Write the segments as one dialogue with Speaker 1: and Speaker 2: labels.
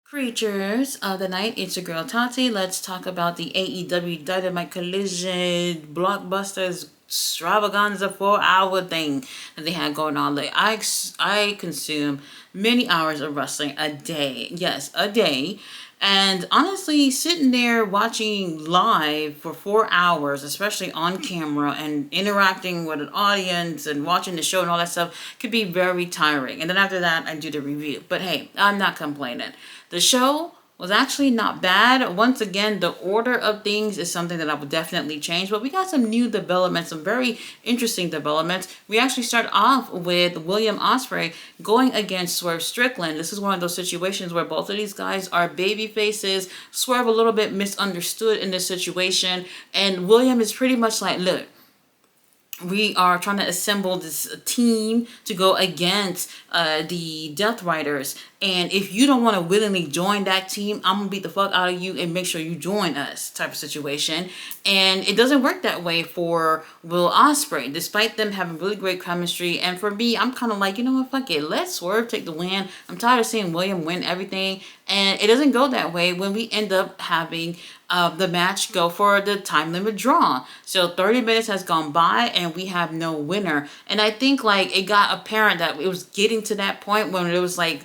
Speaker 1: Creatures of the night, it's your girl Tati. Let's talk about the AEW Dynamite Collision Blockbusters extravaganza 4 hour thing that they had going on. Like I consume many hours of wrestling a day. Yes, a day. And honestly, sitting there watching live for 4 hours, especially on camera and interacting with an audience and watching the show and all that stuff, could be very tiring. And then after that, I do the review. But hey, I'm not complaining. The show was actually not bad. Once again, the order of things is something that I would definitely change, but we got some new developments, some very interesting developments. We actually start off with William Ospreay going against Swerve Strickland. This is one of those situations where both of these guys are baby faces. Swerve a little bit misunderstood in this situation, and William is pretty much like, look, we are trying to assemble this team to go against the Death Riders. And if you don't want to willingly join that team, I'm going to beat the fuck out of you and make sure you join us type of situation. And it doesn't work that way for Will Ospreay, despite them having really great chemistry. And for me, I'm kind of like, you know what, fuck it. Let Swerve take the win. I'm tired of seeing William win everything. And it doesn't go that way when we end up having the match go for the time limit draw. So 30 minutes has gone by and we have no winner. And I think like it got apparent that it was getting to that point when it was like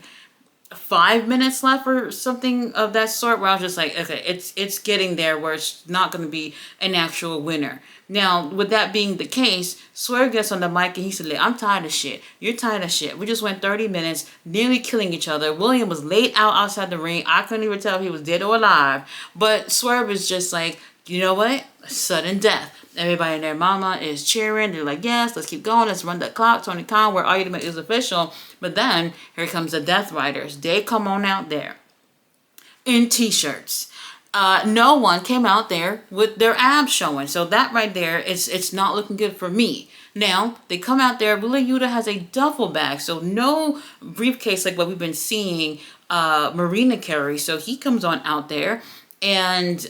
Speaker 1: 5 minutes left or something of that sort, where I was just like, okay, it's getting there where it's not going to be an actual winner. Now, with that being the case, Swerve gets on the mic and he said, I'm tired of shit. You're tired of shit. We just went 30 minutes nearly killing each other. William was laid out outside the ring. I couldn't even tell if he was dead or alive. But Swerve is just like, you know what? Sudden death. Everybody and their mama is cheering. They're like, yes, let's keep going. Let's run the clock. Tony Khan, where argument is official. But then here comes the Death Riders. They come on out there in t-shirts. No one came out there with their abs showing. So that right there, it's not looking good for me. Now, they come out there. Wheeler Yuta has a duffel bag. So no briefcase like what we've been seeing Marina carry. So he comes on out there. And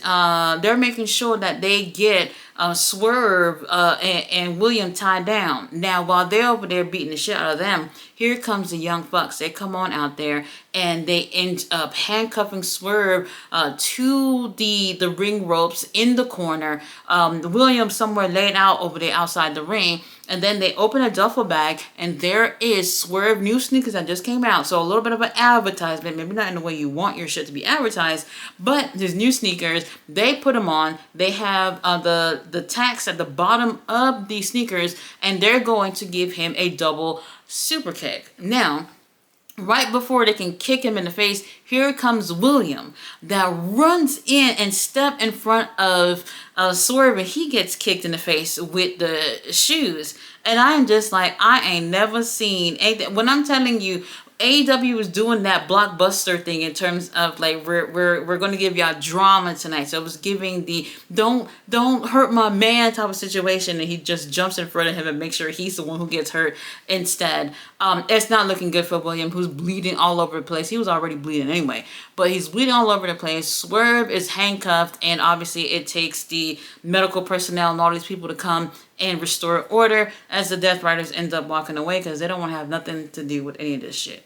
Speaker 1: they're making sure that they get Swerve and William tied down. Now, while they're over there beating the shit out of them, here comes the Young Bucks. They come on out there and they end up handcuffing Swerve to the ring ropes in the corner. William somewhere laid out over there outside the ring. And then they open a duffel bag and there is Swerve new sneakers that just came out. So a little bit of an advertisement, maybe not in the way you want your shit to be advertised, but his new sneakers, they put them on. They have the tacks at the bottom of the sneakers and they're going to give him a double super kick. Now, right before they can kick him in the face, here comes William that runs in and step in front of Swerve, and he gets kicked in the face with the shoes. And I'm just like, I ain't never seen anything. When I'm telling you, AEW is doing that blockbuster thing in terms of like we're going to give y'all drama tonight. So it was giving the don't hurt my man type of situation, and he just jumps in front of him and makes sure he's the one who gets hurt instead. It's not looking good for William, who's bleeding all over the place. He was already bleeding anyway, but he's bleeding all over the place. Swerve is handcuffed, and obviously it takes the medical personnel and all these people to come and restore order as the Death Riders end up walking away because they don't want to have nothing to do with any of this shit.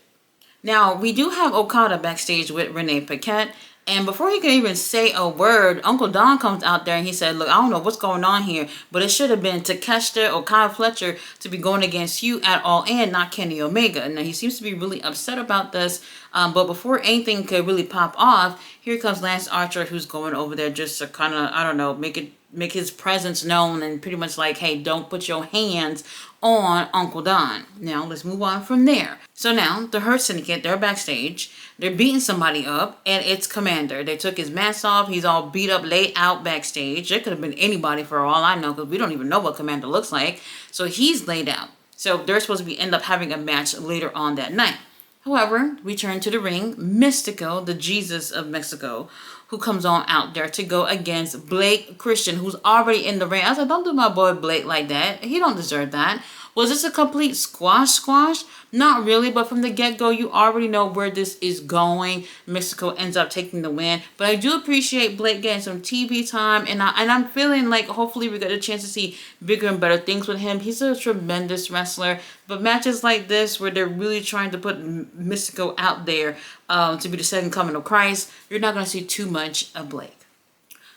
Speaker 1: Now, we do have Okada backstage with Renee Paquette, and before he can even say a word, Uncle Don comes out there and he said, look, I don't know what's going on here, but it should have been Takeshita or Kyle Fletcher to be going against you at All In, not Kenny Omega. Now, he seems to be really upset about this, but before anything could really pop off, here comes Lance Archer, who's going over there just to kind of, I don't know, make his presence known and pretty much like, hey, don't put your hands on Uncle Don. Now, let's move on from there. So now, the Hurt Syndicate, they're backstage. They're beating somebody up, and it's Commander. They took his mask off. He's all beat up, laid out backstage. It could have been anybody for all I know, because we don't even know what Commander looks like. So he's laid out. So they're supposed to be end up having a match later on that night. However, we turn to the ring. Mystico, the Jesus of Mexico, who comes on out there to go against Blake Christian, who's already in the ring. I was like, don't do my boy Blake like that. He don't deserve that. Was this a complete squash? Not really, but from the get-go, you already know where this is going. Mexico ends up taking the win. But I do appreciate Blake getting some TV time, and I'm feeling like hopefully we get a chance to see bigger and better things with him. He's a tremendous wrestler, but matches like this where they're really trying to put Mystico out there to be the second coming of Christ, you're not going to see too much of Blake.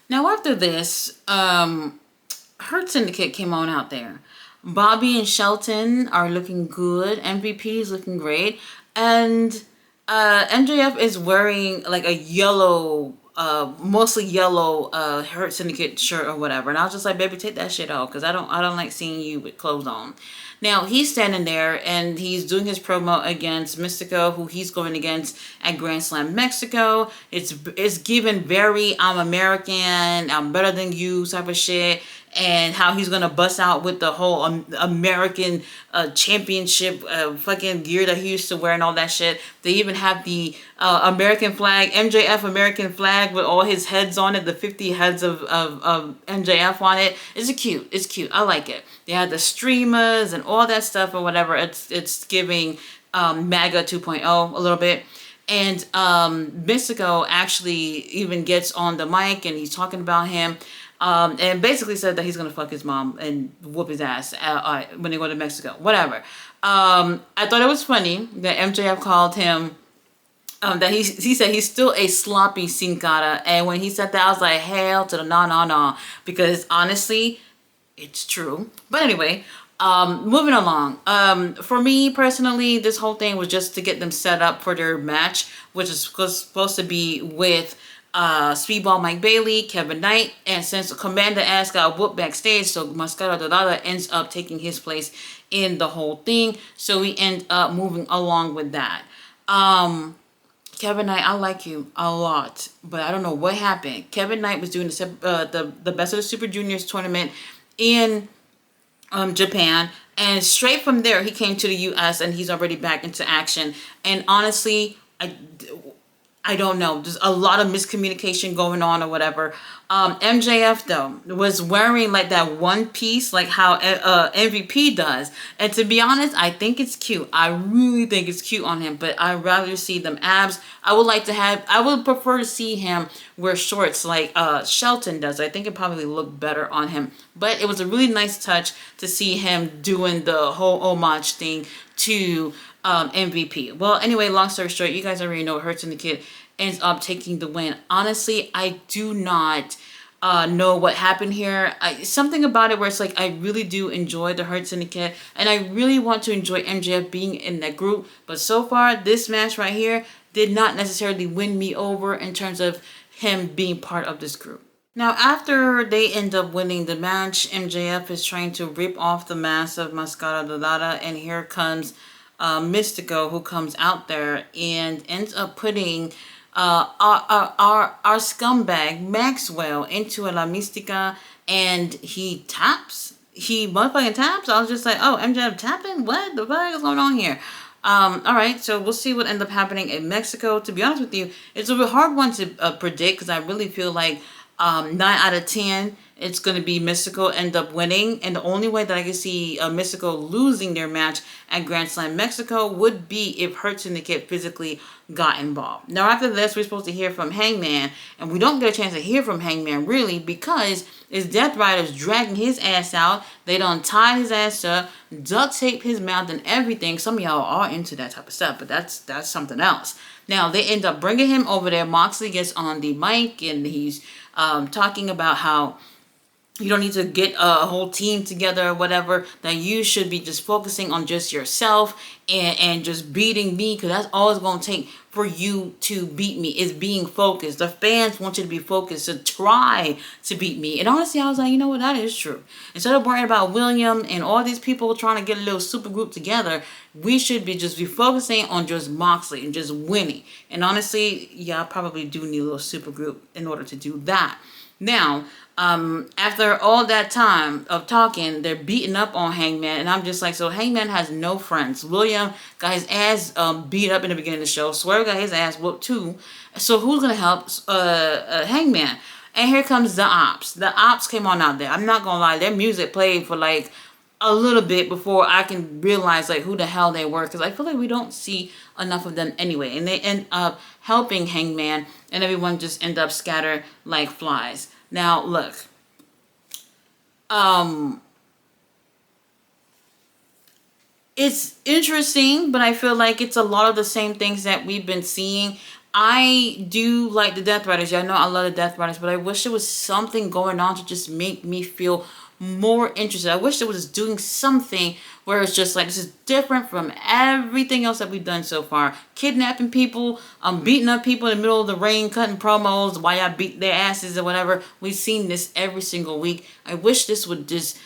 Speaker 1: Now after this, Hurt Syndicate came on out there. Bobby and Shelton are looking good. MVP is looking great. And MJF is wearing like a yellow, mostly yellow Hurt Syndicate shirt or whatever. And I was just like, baby, take that shit off, because I don't like seeing you with clothes on. Now he's standing there and he's doing his promo against Mystico, who he's going against at Grand Slam Mexico. It's given very I'm American, I'm better than you type of shit. And how he's gonna bust out with the whole American championship fucking gear that he used to wear and all that shit. They even have the American flag, MJF American flag with all his heads on it, the 50 heads of MJF on it. It's cute. I like it. They had the streamers and all that stuff or whatever. It's giving MAGA 2.0 a little bit. And Mystico actually even gets on the mic and he's talking about him. And basically said that he's gonna fuck his mom and whoop his ass when they go to Mexico. Whatever. I thought it was funny that MJF called him. That he said he's still a sloppy sin cara, and when he said that, I was like, hell to the no, because honestly, it's true. But anyway, moving along. For me personally, this whole thing was just to get them set up for their match, which is supposed to be with Speedball Mike Bailey, Kevin Knight, and since Commander Ass got whooped backstage, so Mascara Dorada ends up taking his place in the whole thing. So we end up moving along with that. Kevin Knight, I like you a lot, but I don't know what happened. Kevin Knight was doing the Best of the Super Juniors tournament in Japan, and straight from there he came to the US and he's already back into action. And honestly, I don't know. There's a lot of miscommunication going on or whatever. MJF though was wearing like that one piece, like how MVP does. And to be honest, I think it's cute. I really think it's cute on him. But I'd rather see them abs. I would prefer to see him wear shorts like Shelton does. I think it probably look better on him. But it was a really nice touch to see him doing the whole homage thing to MVP. Well, anyway, long story short, you guys already know Hurt Syndicate ends up taking the win. Honestly, I do not know what happened here. Something about it where it's like I really do enjoy the Hurt Syndicate, and I really want to enjoy MJF being in that group. But so far, this match right here did not necessarily win me over in terms of him being part of this group. Now, after they end up winning the match, MJF is trying to rip off the mask of Mascara Dorada, and here comes Mystico, who comes out there and ends up putting our scumbag Maxwell into a La Mystica, and he motherfucking taps. I was just like, oh, MJF tapping? What the fuck is going on here? All right, so we'll see what ends up happening in Mexico. To be honest with you, it's a hard one to predict, because I really feel like 9 out of 10 it's going to be Mystico end up winning, and the only way that I can see Mystico losing their match at Grand Slam Mexico would be if Hurt Syndicate physically got involved. Now after this, we're supposed to hear from Hangman, and we don't get a chance to hear from Hangman really, because it's Death Riders dragging his ass out. They done tied his ass up, duct tape his mouth and everything. Some of y'all are into that type of stuff, but that's something else. Now they end up bringing him over there. Moxley gets on the mic and he's talking about how you don't need to get a whole team together or whatever, that you should be just focusing on just yourself and just beating me, because that's all it's going to take for you to beat me, is being focused. The fans want you to be focused, to try to beat me. And honestly, I was like, you know what, that is true. Instead of worrying about William and all these people trying to get a little super group together, we should be focusing on just Moxley and just winning. And honestly, yeah, I probably do need a little super group in order to do that. Now, after all that time of talking, they're beating up on Hangman, and I'm just like, so Hangman has no friends. William got his ass beat up in the beginning of the show. Swerve got his ass whooped too. So who's gonna help Hangman? And here comes the Ops. The Ops came on out there. I'm not gonna lie, their music played for like a little bit before I can realize like who the hell they were, because I feel like we don't see enough of them anyway, and they end up helping Hangman, and everyone just end up scattered like flies. Now look, it's interesting, but I feel like it's a lot of the same things that we've been seeing. I do like the Death Riders. Yeah, I know I love the Death Riders, but I wish there was something going on to just make me feel more interested. I wish it was doing something where it's just like, this is different from everything else that we've done so far. Kidnapping people, beating up people in the middle of the ring, cutting promos, why I beat their asses or whatever. We've seen this every single week. I wish this would just,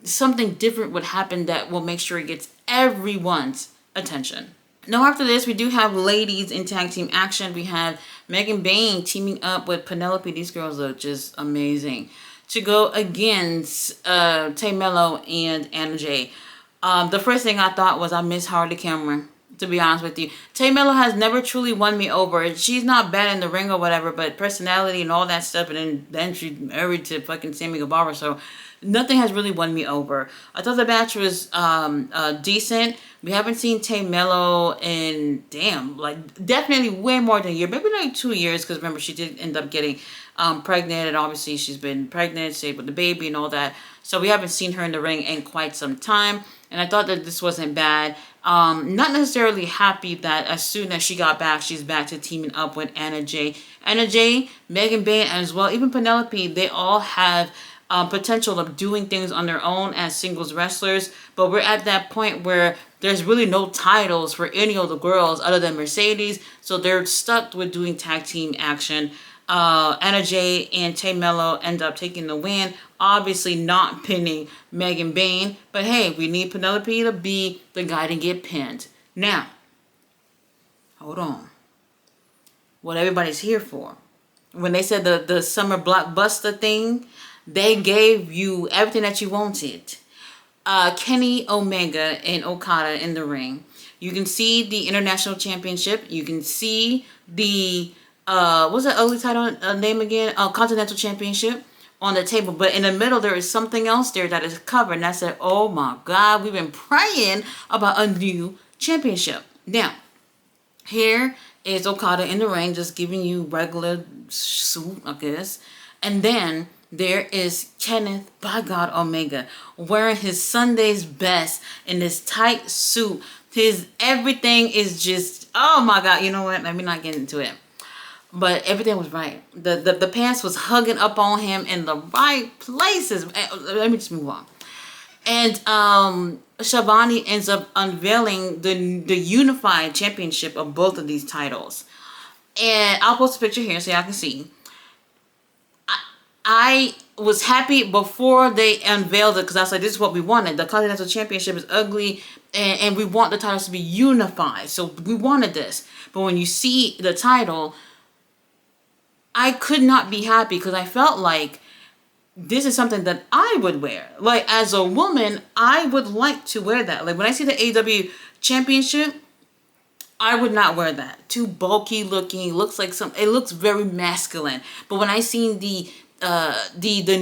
Speaker 1: something different would happen that will make sure it gets everyone's attention. Now after this, we do have ladies in tag team action. We have Megan Bayne teaming up with Penelope. These girls are just amazing. To go against Tay Mello and Anna Jay. The first thing I thought was I miss Harley Cameron, to be honest with you. Tay Mello has never truly won me over. She's not bad in the ring or whatever, but personality and all that stuff, and then she's married to fucking Sammy Guevara, so nothing has really won me over. I thought the match was decent. We haven't seen Tay Mello in, like definitely way more than a year, maybe like 2 years, because remember she did end up getting pregnant, and obviously she's been pregnant, stayed with the baby and all that. So we haven't seen her in the ring in quite some time, and I thought that this wasn't bad. Not necessarily happy that as soon as she got back, she's back to teaming up with Anna Jay. Anna Jay, Megan Bayne as well, even Penelope, they all have potential of doing things on their own as singles wrestlers, but we're at that point where there's really no titles for any of the girls other than Mercedes, so they're stuck with doing tag team action. Anna Jay and Tay Mello end up taking the win, obviously not pinning Megan Bayne, but hey, we need Penelope to be the guy to get pinned. Now, hold on. What everybody's here for. When they said the summer blockbuster thing, they gave you everything that you wanted. Kenny Omega and Okada in the ring. You can see the International Championship. You can see the, what's the ugly title name again? Continental Championship on the table. But in the middle, there is something else there that is covered. And I said, oh my God, we've been praying about a new championship. Now, here is Okada in the ring, just giving you regular suit, I guess. And then there is Kenneth, by God, Omega, wearing his Sunday's best in this tight suit. His everything is just, oh my God, you know what? Let me not get into it. But everything was right. The pants was hugging up on him in the right places. Let me just move on. And Shabani ends up unveiling the unified championship of both of these titles. And I'll post a picture here so y'all can see. I was happy before they unveiled it, because I was like, this is what we wanted. The Continental Championship is ugly, and we want the titles to be unified. So we wanted this. But when you see the title, I could not be happy, because I felt like this is something that I would wear. Like, as a woman, I would like to wear that. Like, when I see the AEW Championship, I would not wear that. Too bulky looking. Looks like it looks very masculine. But when I seen the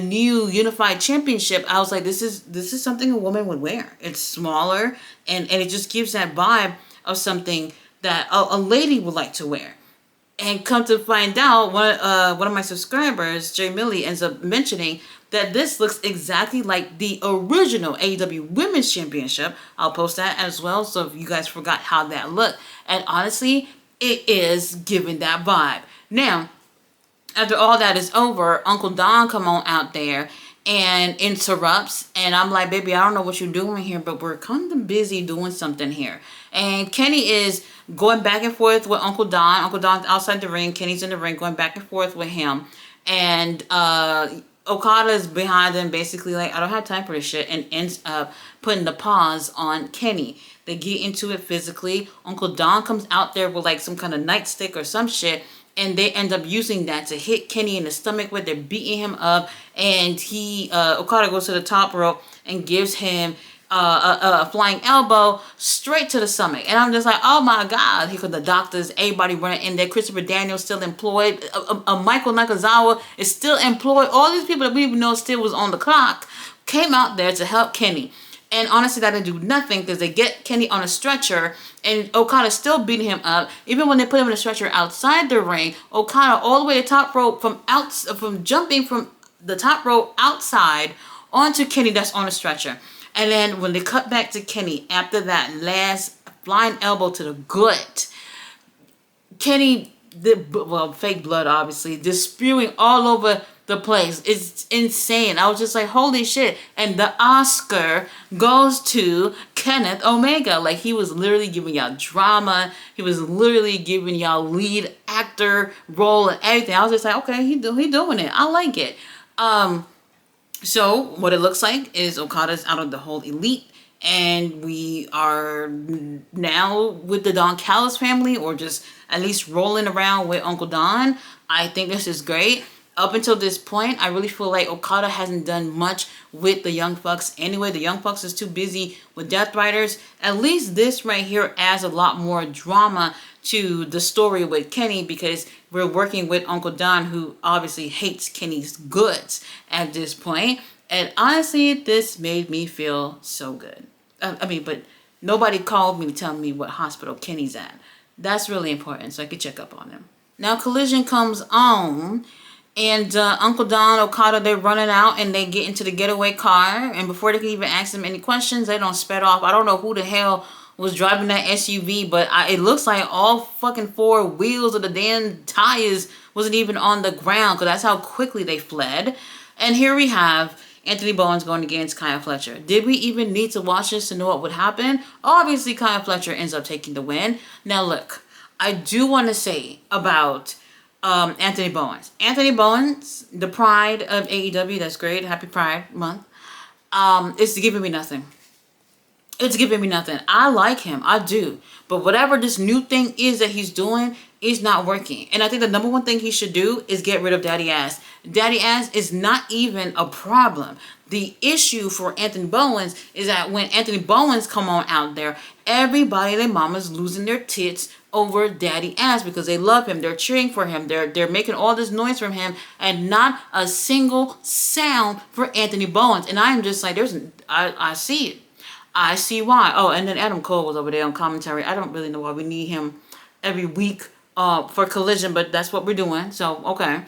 Speaker 1: new unified championship, I was like, this is something a woman would wear. It's smaller, and it just gives that vibe of something that a lady would like to wear. And come to find out, one of my subscribers, Jay Millie, ends up mentioning that this looks exactly like the original AEW Women's Championship. I'll post that as well, so if you guys forgot how that looked. And honestly, it is giving that vibe. Now, after all that is over, Uncle Don come on out there and interrupts, and I'm like, baby, I don't know what you're doing here, but we're kind of busy doing something here. And Kenny is going back and forth with Uncle Don. Uncle Don's outside the ring. Kenny's in the ring, going back and forth with him. And Okada is behind him, basically like, I don't have time for this shit, and ends up putting the pause on Kenny. They get into it physically. Uncle Don comes out there with like some kind of nightstick or some shit, and they end up using that to hit Kenny in the stomach with. They're beating him up, and Okada goes to the top rope and gives him a flying elbow straight to the stomach. And I'm just like, oh my God. Here comes the doctors, everybody running in there. Christopher Daniels still employed. Michael Nakazawa is still employed. All these people that we even know still was on the clock came out there to help Kenny. And honestly, that didn't do nothing because they get Kenny on a stretcher and Okada still beating him up. Even when they put him in a stretcher outside the ring, Okada all the way to top rope from jumping from the top rope outside onto Kenny that's on a stretcher. And then when they cut back to Kenny after that last flying elbow to the gut, Kenny, fake blood obviously, just spewing all over the place. It's insane. I was just like, holy shit. And the Oscar goes to Kenneth Omega. Like, he was literally giving y'all drama. He was literally giving y'all lead actor role and everything. I was just like, okay, he doing it. I like it. So what it looks like is Okada's out of the whole elite. And we are now with the Don Callis family, or just at least rolling around with Uncle Don. I think this is great. Up until this point, I really feel like Okada hasn't done much with the Young Bucks anyway. The Young Bucks is too busy with Death Riders. At least this right here adds a lot more drama to the story with Kenny, because we're working with Uncle Don, who obviously hates Kenny's goods at this point. And honestly, this made me feel so good. But nobody called me to tell me what hospital Kenny's at. That's really important, so I could check up on him. Now Collision comes on, and Uncle Don, Okada, they're running out, and they get into the getaway car. And before they can even ask them any questions, they don't sped off. I don't know who the hell was driving that SUV, but it looks like all fucking four wheels of the damn tires wasn't even on the ground, because that's how quickly they fled. And here we have Anthony Bowens going against Kyle Fletcher. Did we even need to watch this to know what would happen? Obviously, Kyle Fletcher ends up taking the win. Now, look, I do want to say about Anthony Bowens. Anthony Bowens, the pride of AEW, that's great. Happy Pride Month. It's giving me nothing. It's giving me nothing. I like him. I do. But whatever this new thing is that he's doing is not working. And I think the number one thing he should do is get rid of Daddy Ass. Daddy Ass is not even a problem. The issue for Anthony Bowens is that when Anthony Bowens come on out there, everybody and their mama's losing their tits over Daddy Ass because they love him. They're cheering for him. They're making all this noise from him, and not a single sound for Anthony Bowens. And I am just like, I see it. I see why. Oh, and then Adam Cole was over there on commentary. I don't really know why we need him every week for Collision, but that's what we're doing. So, okay.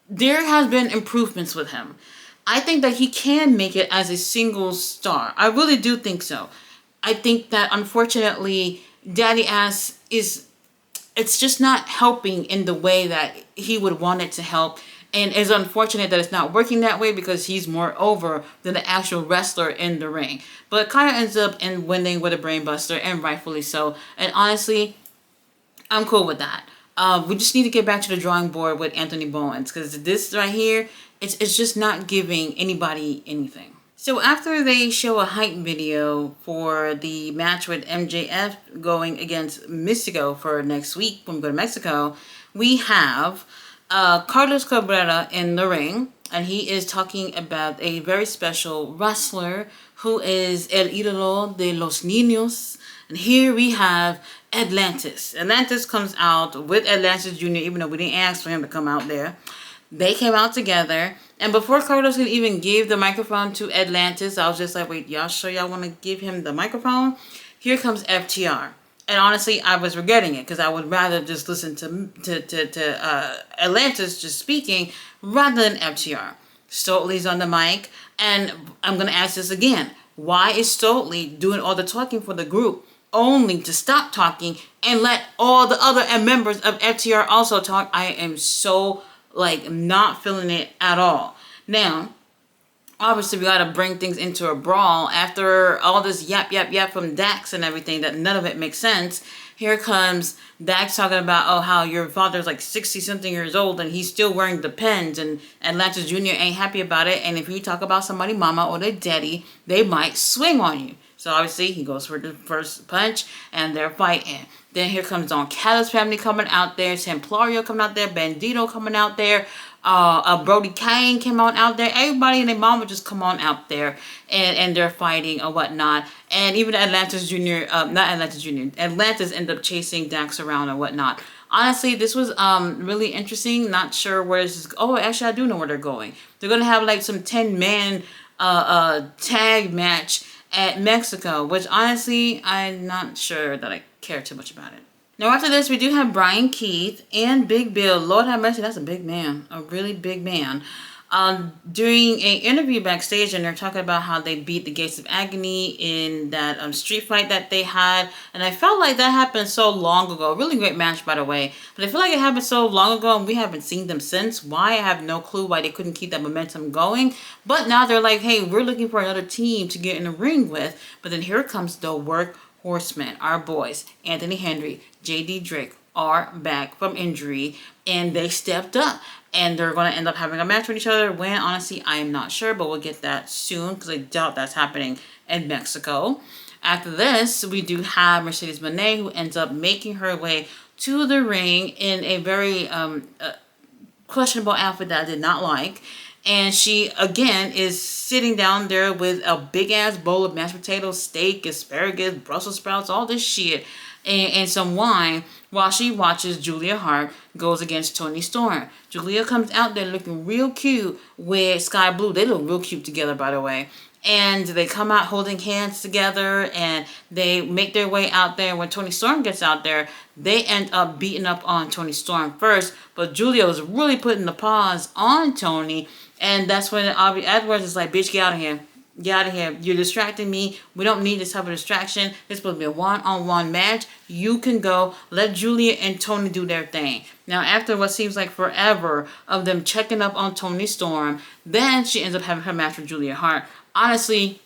Speaker 1: There has been improvements with him. I think that he can make it as a single star. I really do think so. I think that, unfortunately, Daddy Ass it's just not helping in the way that he would want it to help. And it's unfortunate that it's not working that way, because he's more over than the actual wrestler in the ring. But Kaya ends up winning with a brainbuster, and rightfully so. And honestly, I'm cool with that. We just need to get back to the drawing board with Anthony Bowens, because this right here, it's just not giving anybody anything. So after they show a hype video for the match with MJF going against Mystico for next week when we go to Mexico, we have Carlos Cabrera in the ring, and he is talking about a very special wrestler who is El Ídolo de los Niños. And here we have Atlantis. Atlantis comes out with Atlantis Jr., even though we didn't ask for him to come out there. They came out together, and before Carlos could even give the microphone to Atlantis, I was just like, wait, y'all sure y'all want to give him the microphone? Here comes FTR. And honestly, I was regretting it, because I would rather just listen to Atlantis just speaking rather than FTR. Stoltly's on the mic, and I'm going to ask this again. Why is Stoltly doing all the talking for the group, only to stop talking and let all the other members of FTR also talk? I am so, not feeling it at all. Now, obviously, we got to bring things into a brawl. After all this yap from Dax and everything, that none of it makes sense, here comes Dax talking about, how your father's 60-something years old and he's still wearing the pens, and Atlantis Jr. ain't happy about it, and if you talk about somebody mama or their daddy, they might swing on you. So obviously, he goes for the first punch, and they're fighting. Then here comes Don Callis family coming out there, Templario coming out there, Bandito coming out there, Brody Kane came on out there. Everybody and their mama just come on out there, and they're fighting or whatnot. And even Atlantis Jr., not Atlantis Jr., Atlantis ended up chasing Dax around or whatnot. Honestly, this was really interesting. Not sure where this is. Oh, actually, I do know where they're going. They're going to have some 10-man tag match at Mexico, which honestly, I'm not sure that I care too much about it. Now after this, we do have Brian Keith and Big Bill. Lord have mercy, that's a big man, a really big man. During an interview backstage, and they're talking about how they beat the Gates of Agony in that street fight that they had, and I felt like that happened so long ago. Really great match, by the way, but I feel like it happened so long ago, and we haven't seen them since. Why? I have no clue why they couldn't keep that momentum going. But now they're like, hey, we're looking for another team to get in the ring with. But then here comes the Work Horsemen, our boys, Anthony Henry, J.D. Drake, are back from injury, and they stepped up. And they're going to end up having a match with each other. When, honestly, I am not sure, but we'll get that soon because I doubt that's happening in Mexico. After this, we do have Mercedes Moné, who ends up making her way to the ring in a very questionable outfit that I did not like. And she, again, is sitting down there with a big-ass bowl of mashed potatoes, steak, asparagus, Brussels sprouts, all this shit, and some wine, while she watches Julia Hart goes against Toni Storm. Julia comes out there looking real cute with Sky Blue. They look real cute together, by the way. And they come out holding hands together, and they make their way out there. When Toni Storm gets out there, they end up beating up on Toni Storm first, but Julia was really putting the paws on Toni, and that's when Aubrey Edwards is like, bitch, get out of here. Get out of here. You're distracting me. We don't need this type of distraction. It's supposed to be a one-on-one match. You can go. Let Julia and Toni do their thing. Now, after what seems like forever of them checking up on Toni Storm, then she ends up having her match with Julia Hart. Honestly,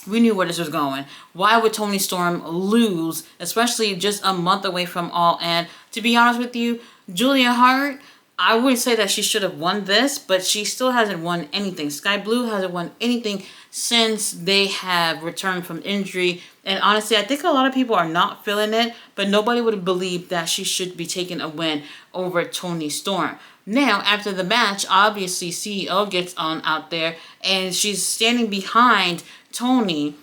Speaker 1: we knew where this was going. Why would Toni Storm lose, especially just a month away from All In? To be honest with you, Julia Hart, I wouldn't say that she should have won this, but she still hasn't won anything. Sky Blue hasn't won anything since they have returned from injury. And honestly, I think a lot of people are not feeling it, but nobody would have believed that she should be taking a win over Toni Storm. Now, after the match, obviously CEO gets on out there, and she's standing behind Toni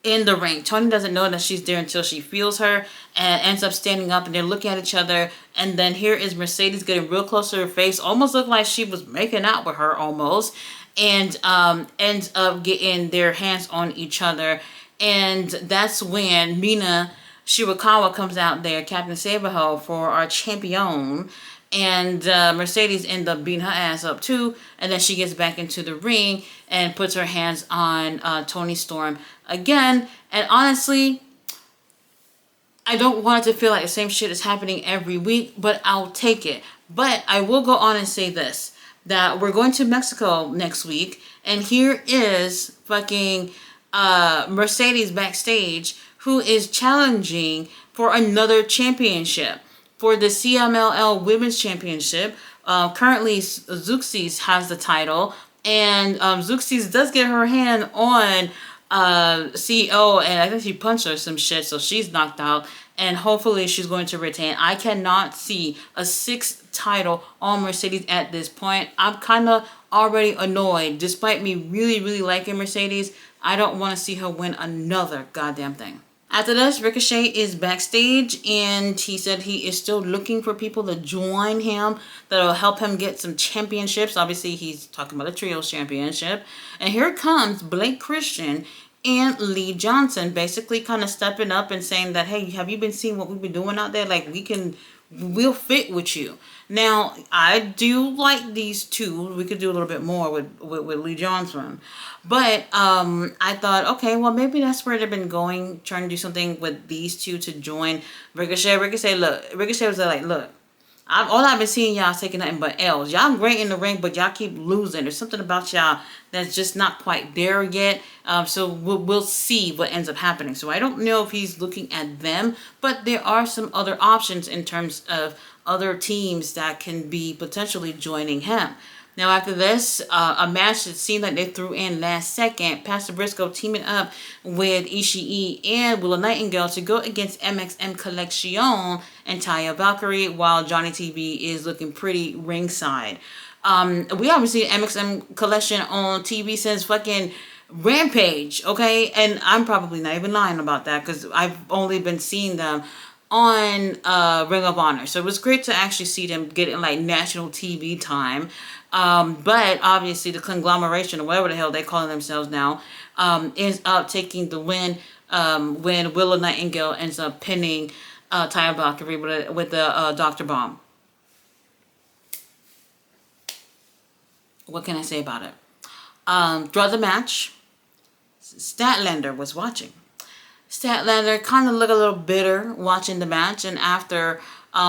Speaker 1: in the ring. Toni doesn't know that she's there until she feels her and ends up standing up, and they're looking at each other. And then here is Mercedes getting real close to her face, almost looked like she was making out with her almost, and ends up getting their hands on each other. And that's when Mina Shirakawa comes out there, Captain Saberho, for our champion. And Mercedes ends up beating her ass up too. And then she gets back into the ring and puts her hands on Toni Storm again. And honestly, I don't want it to feel like the same shit is happening every week, but I'll take it. But I will go on and say this, that we're going to Mexico next week. And here is fucking Mercedes backstage, who is challenging for another championship. For the CMLL Women's Championship, currently Zuxis has the title, and Zuxis does get her hand on CEO, and I think she punched her some shit, so she's knocked out, and hopefully she's going to retain. I cannot see a sixth title on Mercedes at this point. I'm kind of already annoyed. Despite me really, really liking Mercedes, I don't want to see her win another goddamn thing. After this, Ricochet is backstage, and he said he is still looking for people to join him that'll help him get some championships. Obviously, he's talking about a Trios Championship. And here comes Blake Christian and Lee Johnson, basically kind of stepping up and saying that, hey, have you been seeing what we've been doing out there? Like, we'll fit with you. Now, I do like these two. We could do a little bit more with Lee Johnson. But I thought, okay, well, maybe that's where they've been going, trying to do something with these two to join Ricochet. Ricochet was like, look, all I've been seeing y'all is taking nothing but L's. Y'all great in the ring, but y'all keep losing. There's something about y'all that's just not quite there yet. So we'll see what ends up happening. So I don't know if he's looking at them, but there are some other options in terms of other teams that can be potentially joining him. Now after this, a match that seemed like they threw in last second, Pastor Briscoe teaming up with Ishii and Willow Nightingale to go against MXM Collection and Taya Valkyrie, while Johnny TV is looking pretty ringside. We obviously MXM Collection on TV since fucking Rampage, okay? And I'm probably not even lying about that, because I've only been seeing them on Ring of Honor. So it was great to actually see them getting like national TV time. But obviously the conglomeration, or whatever the hell they call themselves now, ends up taking the win when Willow Nightingale ends up pinning Taya Valkyrie with the Dr. Bomb. What can I say about it? Throughout the match, Statlander was watching. Statlander kind of looked a little bitter watching the match, and after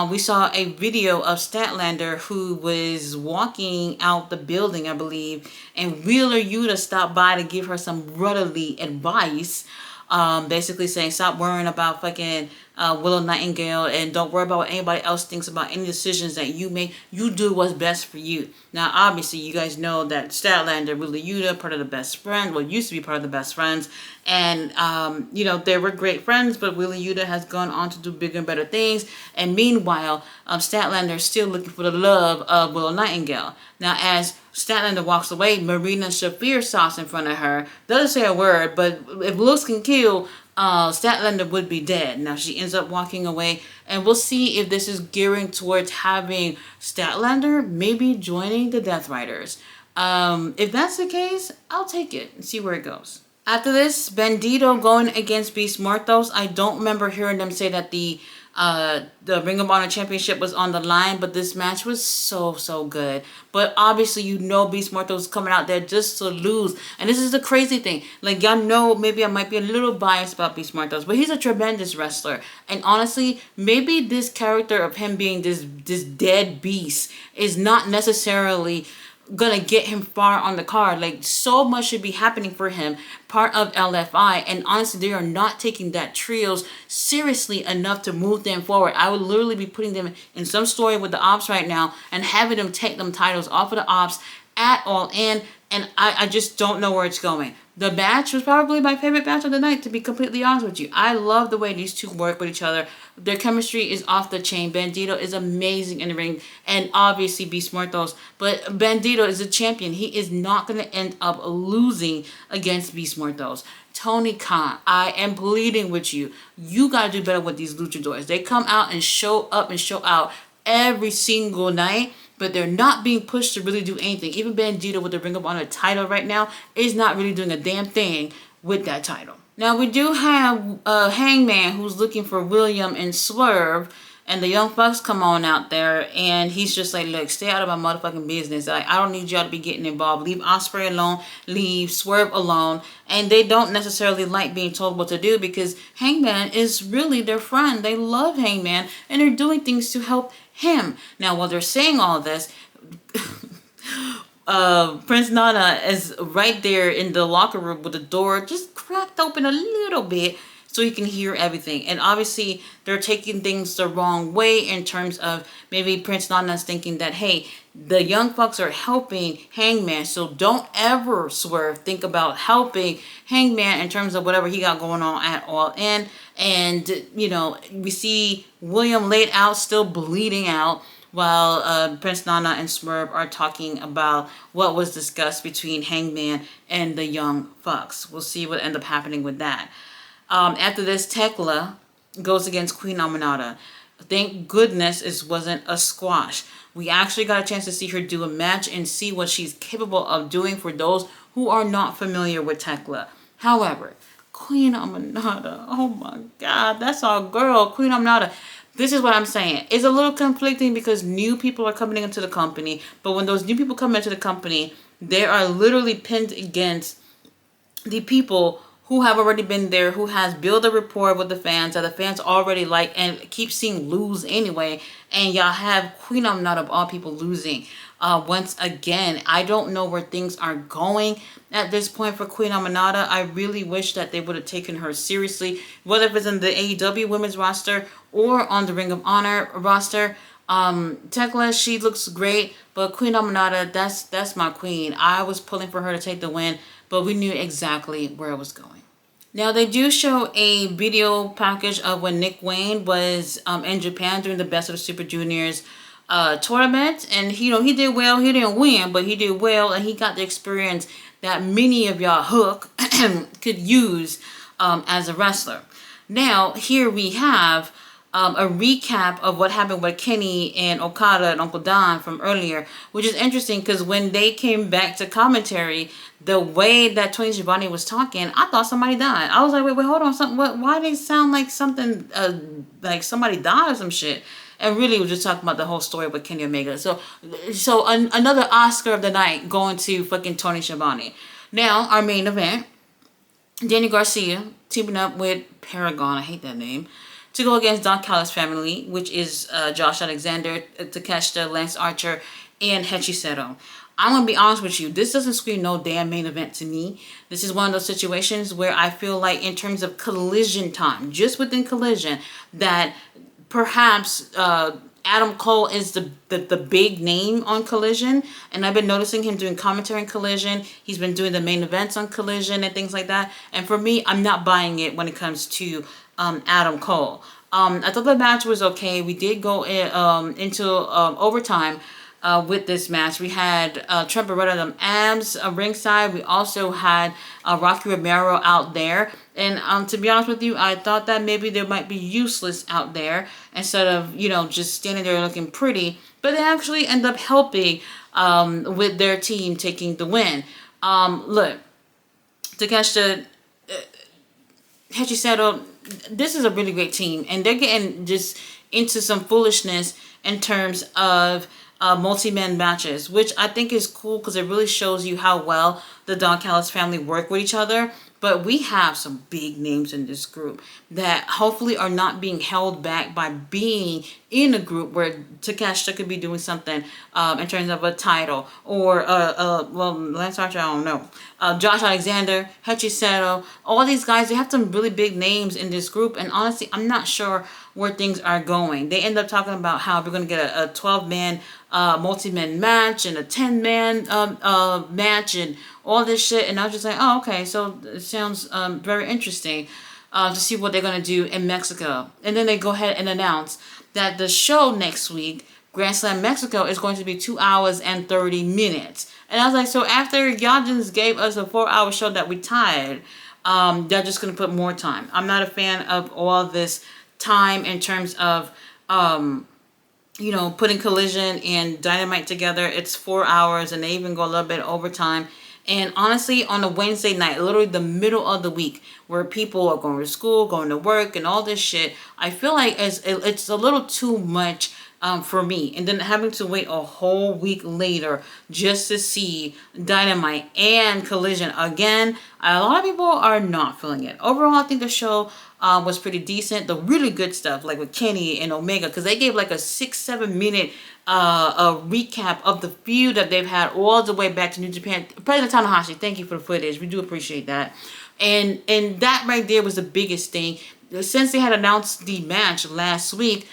Speaker 1: we saw a video of Statlander who was walking out the building, I believe, and Wheeler Yuta stopped by to give her some brotherly advice, basically saying stop worrying about fucking Willow Nightingale and don't worry about what anybody else thinks about any decisions that you make. You do what's best for you. Now, obviously, you guys know that Statlander, Wheeler Yuta, part of the best friend, well, used to be part of the best friends, and they were great friends, but Wheeler Yuta has gone on to do bigger and better things, and meanwhile, Statlander is still looking for the love of Willow Nightingale. Now, as Statlander walks away, Marina Shafir stops in front of her, doesn't say a word, but if looks can kill, Statlander would be dead. Now she ends up walking away, and we'll see if this is gearing towards having Statlander maybe joining the Death Riders. If that's the case, I'll take it and see where it goes. After this, Bandito going against Beast Muertos. I don't remember hearing them say that the Ring of Honor Championship was on the line, but this match was so good. But obviously, Beast Muertos is coming out there just to lose. And this is the crazy thing. Like, y'all know, maybe I might be a little biased about Beast Muertos, but he's a tremendous wrestler. And honestly, maybe this character of him being this dead beast is not necessarily gonna get him far on the card. Like, so much should be happening for him, part of LFI, and honestly they are not taking that trios seriously enough to move them forward. I would literally be putting them in some story with the Ops right now and having them take them titles off of the Ops at All In, and I just don't know where it's going. The match was probably my favorite match of the night, to be completely honest with you. I love the way these two work with each other. Their chemistry is off the chain. Bandito is amazing in the ring, and obviously Beast Muertos. But Bandito is a champion. He is not going to end up losing against Beast Muertos. Tony Khan, I am pleading with you. You got to do better with these luchadors. They come out and show up and show out every single night, but they're not being pushed to really do anything. Even Bandito with the Ring of Honor title right now is not really doing a damn thing with that title. Now, we do have Hangman who's looking for William and Swerve, and the Young Bucks come on out there, and he's just like, look, stay out of my motherfucking business. I don't need y'all to be getting involved. Leave Ospreay alone. Leave Swerve alone. And they don't necessarily like being told what to do, because Hangman is really their friend. They love Hangman, and they're doing things to help him. Now, while they're saying all this, Prince Nana is right there in the locker room with the door just cracked open a little bit so he can hear everything. And obviously, they're taking things the wrong way in terms of maybe Prince Nana's thinking that, hey, the Young Bucks are helping Hangman, so don't ever Swerve think about helping Hangman in terms of whatever he got going on at All In. And, we see William laid out, still bleeding out, while Prince Nana and Swerve are talking about what was discussed between Hangman and the Young Bucks. We'll see what ends up happening with that. After this, Tekla goes against Queen Aminata. Thank goodness it wasn't a squash. We actually got a chance to see her do a match and see what she's capable of doing for those who are not familiar with Tekla. However, Queen Aminata, oh my God, that's our girl, Queen Aminata. This is what I'm saying. It's a little conflicting because new people are coming into the company, but when those new people come into the company, they are literally pinned against the people who have already been there, who has built a rapport with the fans that the fans already like and keep seeing lose anyway. And y'all have Queen Aminata of all people losing. Once again, I don't know where things are going at this point for Queen Aminata. I really wish that they would have taken her seriously, whether it was in the AEW women's roster or on the Ring of Honor roster. Tekla, she looks great, but Queen Aminata, that's my queen. I was pulling for her to take the win, but we knew exactly where it was going. Now, they do show a video package of when Nick Wayne was in Japan during the Best of the Super Juniors tournament, and he did well. He didn't win, but he did well, and he got the experience that many of y'all hook could use as a wrestler. Now, here we have a recap of what happened with Kenny and Okada and Uncle Don from earlier, which is interesting because when they came back to commentary, the way that Tony Schiavone was talking, I thought somebody died. I was like, wait, hold on, something. What? Why they sound like something like somebody died or some shit? And really, we're just talking about the whole story with Kenny Omega. So another Oscar of the night going to fucking Tony Schiavone. Now, our main event, Danny Garcia teaming up with Paragon, I hate that name, to go against Don Callis' family, which is Josh Alexander, Takeshita, Lance Archer, and Hechi Seto. I'm going to be honest with you, this doesn't scream no damn main event to me. This is one of those situations where I feel like in terms of Collision time, just within Collision, that perhaps Adam Cole is the big name on Collision, and I've been noticing him doing commentary on Collision. He's been doing the main events on Collision and things like that. And for me, I'm not buying it when it comes to Adam Cole. I thought the match was okay. We did go into overtime with this match. We had Trent Beretta them abs ringside. We also had Rocky Romero out there. And to be honest with you, I thought that maybe they might be useless out there instead of, just standing there looking pretty. But they actually end up helping with their team taking the win. Look, Takeshita, Hechi Seto, this is a really great team. And they're getting just into some foolishness in terms of multi-man matches, which I think is cool because it really shows you how well the Don Callis family work with each other. But we have some big names in this group that hopefully are not being held back by being in a group where Takeshita could be doing something in terms of a title or Lance Archer, I don't know. Josh Alexander, Hechi Seto, all these guys, they have some really big names in this group, and honestly, I'm not sure where things are going. They end up talking about how we're going to get a 12-man multi-man match and a 10-man match and all this shit, and I was just like, oh, okay, so it sounds very interesting to see what they're going to do in Mexico. And then they go ahead and announce that the show next week, Grand Slam Mexico, is going to be 2 hours and 30 minutes. And I was like, so after y'all just gave us a 4-hour show that we tired, they're just going to put more time. I'm not a fan of all this time in terms of putting Collision and Dynamite together. It's 4 hours, and they even go a little bit overtime. And honestly, on a Wednesday night, literally the middle of the week, where people are going to school, going to work, and all this shit, I feel like it's a little too much for me. And then having to wait a whole week later just to see Dynamite and Collision again, a lot of people are not feeling it. Overall, I think the show was pretty decent. The really good stuff, like with Kenny and Omega, because they gave like a 6-7 minute a recap of the feud that they've had all the way back to New Japan. President Tanahashi, thank you for the footage. We do appreciate that. And that right there was the biggest thing. Since they had announced the match last week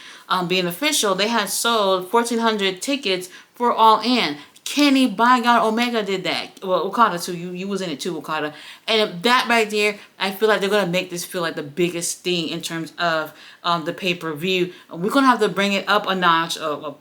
Speaker 1: being official, they had sold 1,400 tickets for All In. Kenny, by God, Omega did that. Well, Okada too. You was in it too, Okada. And that right there, I feel like they're going to make this feel like the biggest thing in terms of the pay-per-view. We're going to have to bring it up a notch,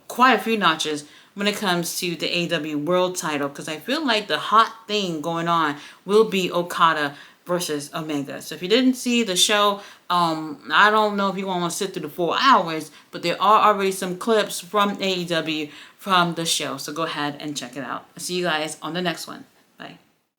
Speaker 1: quite a few notches, when it comes to the AEW World title. Because I feel like the hot thing going on will be Okada versus Omega. So if you didn't see the show, I don't know if you want to sit through the 4 hours, but there are already some clips from AEW from the show. So go ahead and check it out. I'll see you guys on the next one. Bye.